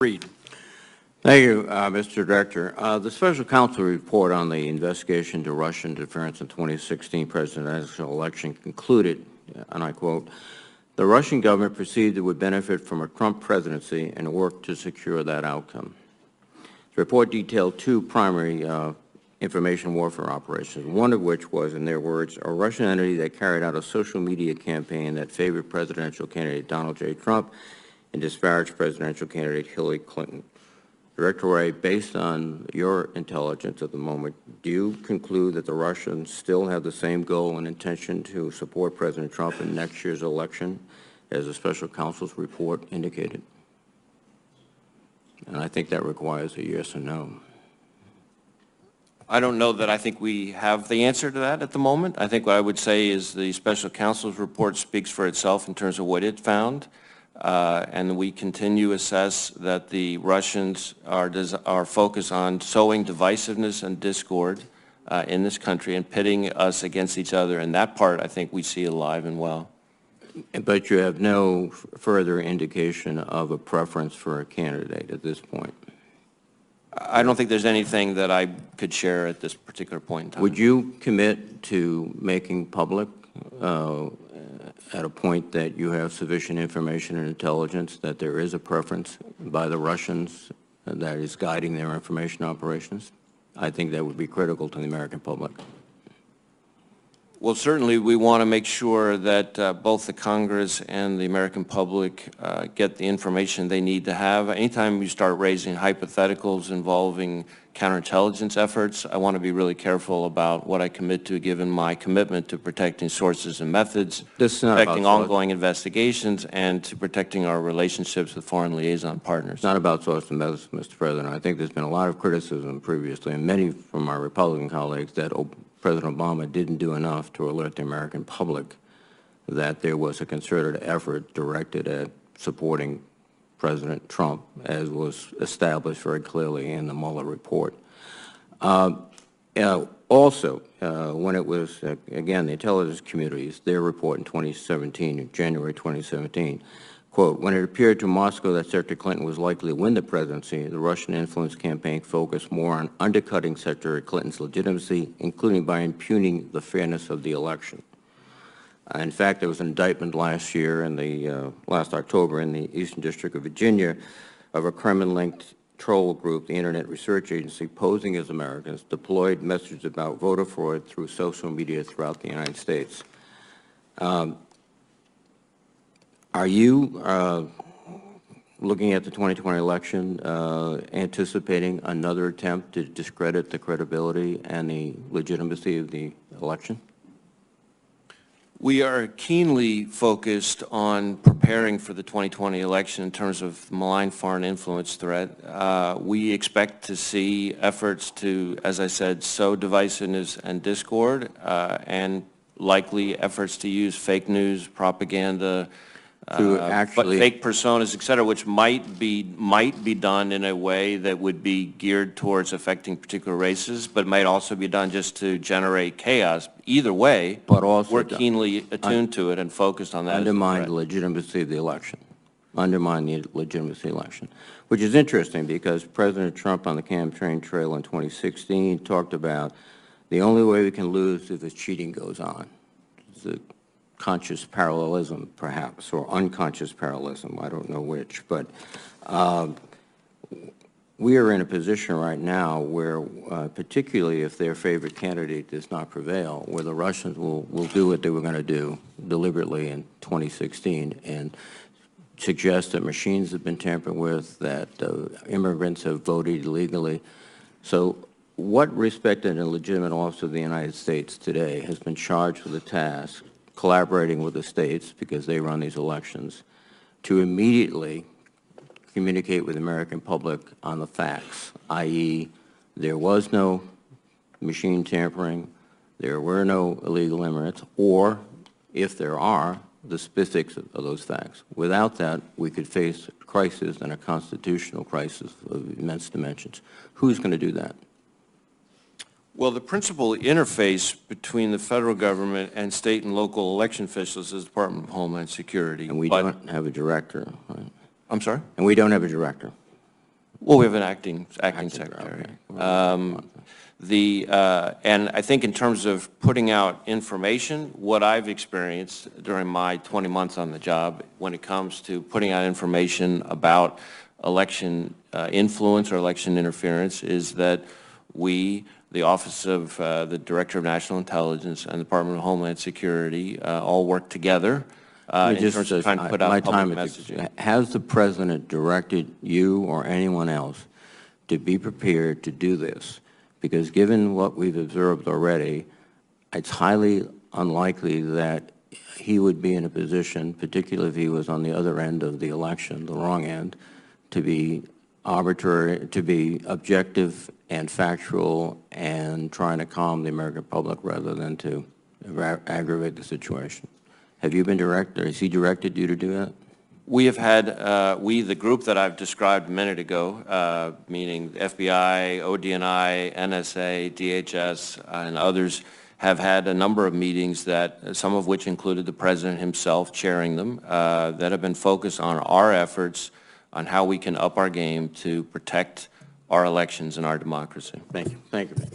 Reed. Thank you, Mr. Director. The Special Counsel report on the investigation into Russian interference in 2016 presidential election concluded, and I quote, "The Russian government perceived it would benefit from a Trump presidency and worked to secure that outcome." The report detailed two primary information warfare operations, one of which was, in their words, a Russian entity that carried out a social media campaign that favored presidential candidate Donald J. Trump and disparaged presidential candidate Hillary Clinton. Director Wray, based on your intelligence at the moment, do you conclude that the Russians still have the same goal and intention to support President Trump in next year's election, as the Special Counsel's report indicated? And I think that requires a yes or no. I don't know that I think we have the answer to that at the moment. I think what I would say is the Special Counsel's report speaks for itself in terms of what it found. And we continue to assess that the Russians are focused on sowing divisiveness and discord in this country and pitting us against each other. And that part, I think, we see alive and well. But you have no further indication of a preference for a candidate at this point? I don't think there's anything that I could share at this particular point in time. Would you commit to making public at a point that you have sufficient information and intelligence that there is a preference by the Russians that is guiding their information operations? I think that would be critical to the American public. Well, certainly we want to make sure that both the Congress and the American public get the information they need to have. Anytime you start raising hypotheticals involving counterintelligence efforts, I want to be really careful about what I commit to, given my commitment to protecting sources and methods, protecting ongoing investigations, and to protecting our relationships with foreign liaison partners. It's not about sources and methods, Mr. President. I think there's been a lot of criticism previously, and many from our Republican colleagues, that President Obama didn't do enough to alert the American public that there was a concerted effort directed at supporting President Trump, as was established very clearly in the Mueller report. Also, when it was, again, the intelligence communities, their report in 2017, January 2017, quote, "When it appeared to Moscow that Secretary Clinton was likely to win the presidency, the Russian influence campaign focused more on undercutting Secretary Clinton's legitimacy, including by impugning the fairness of the election." In fact, there was an indictment last year, last October, in the Eastern District of Virginia, of a Kremlin-linked troll group, the Internet Research Agency, posing as Americans, deployed messages about voter fraud through social media throughout the United States. Are you, looking at the 2020 election, anticipating another attempt to discredit the credibility and the legitimacy of the election? We are keenly focused on preparing for the 2020 election in terms of the malign foreign influence threat. We expect to see efforts to, as I said, sow divisiveness and discord, and likely efforts to use fake news, propaganda, fake personas, et cetera, which might be done in a way that would be geared towards affecting particular races, but might also be done just to generate chaos. Either way, but also we're keenly attuned to it and focused on that. Undermine the legitimacy of the election. Undermine the legitimacy of the election, which is interesting because President Trump on the campaign trail in 2016 talked about the only way we can lose if the cheating goes on. It's a conscious parallelism, perhaps, or unconscious parallelism, I don't know which, but we are in a position right now where, particularly if their favorite candidate does not prevail, where the Russians will do what they were going to do deliberately in 2016 and suggest that machines have been tampered with, that immigrants have voted illegally. So what respected and legitimate officer of the United States today has been charged with the task, collaborating with the states, because they run these elections, to immediately communicate with the American public on the facts, i.e., there was no machine tampering, there were no illegal immigrants, or, if there are, the specifics of those facts. Without that, we could face a crisis, and a constitutional crisis of immense dimensions. Who's going to do that? Well, the principal interface between the federal government and state and local election officials is the Department of Homeland Security. And we don't have a director, right? I'm sorry? And we don't have a director. Well, we have an acting secretary. Okay. And I think in terms of putting out information, what I've experienced during my 20 months on the job when it comes to putting out information about election influence or election interference is that we, the Office of the Director of National Intelligence and the Department of Homeland Security, all work together in terms of trying to put out public messaging. Has the President directed you or anyone else to be prepared to do this? Because given what we've observed already, it's highly unlikely that he would be in a position, particularly if he was on the other end of the election, the wrong end, to be arbitrary, to be objective and factual and trying to calm the American public rather than to aggravate the situation. Have you been directed, or has he directed you to do that? We have had, the group that I've described a minute ago, meaning FBI, ODNI, NSA, DHS, and others, have had a number of meetings that, some of which included the President himself chairing them, that have been focused on our efforts on how we can up our game to protect our elections and our democracy. Thank you. Thank you.